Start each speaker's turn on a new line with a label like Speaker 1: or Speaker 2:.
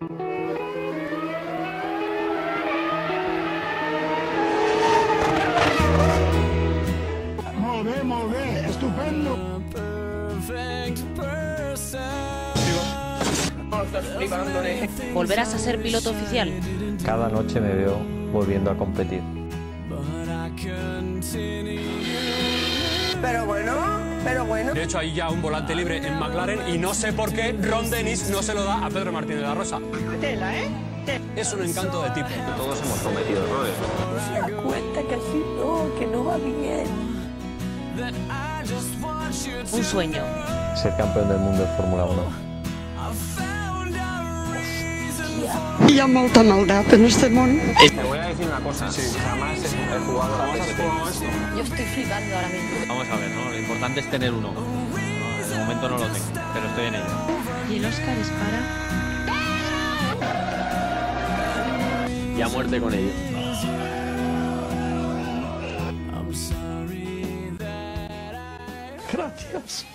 Speaker 1: Molt bé, estupendo.
Speaker 2: ¿Volverás a ser piloto oficial?
Speaker 3: Cada noche me veo volviendo a competir.
Speaker 4: Pero bueno.
Speaker 5: De hecho, hay ya un volante libre en McLaren y no sé por qué Ron Dennis no se lo da a Pedro Martínez de la Rosa.
Speaker 4: Tela, ¿eh?
Speaker 5: Es un encanto de tipo.
Speaker 3: Todos hemos cometido errores.
Speaker 4: Se da cuenta que así no, que no va bien.
Speaker 2: Un sueño.
Speaker 3: Ser campeón del mundo de Fórmula 1.
Speaker 4: Hi ha molta maldat en este món.
Speaker 3: Te voy a decir una cosa. Jamás he jugado a la PSP.
Speaker 2: Yo estoy flipando ahora mismo.
Speaker 6: Vamos a ver, ¿no? Lo importante es tener uno. No, de momento no lo tengo, pero estoy en ello.
Speaker 2: ¿Y el Oscar es para?
Speaker 6: Y a muerte con ello.
Speaker 1: Gracias.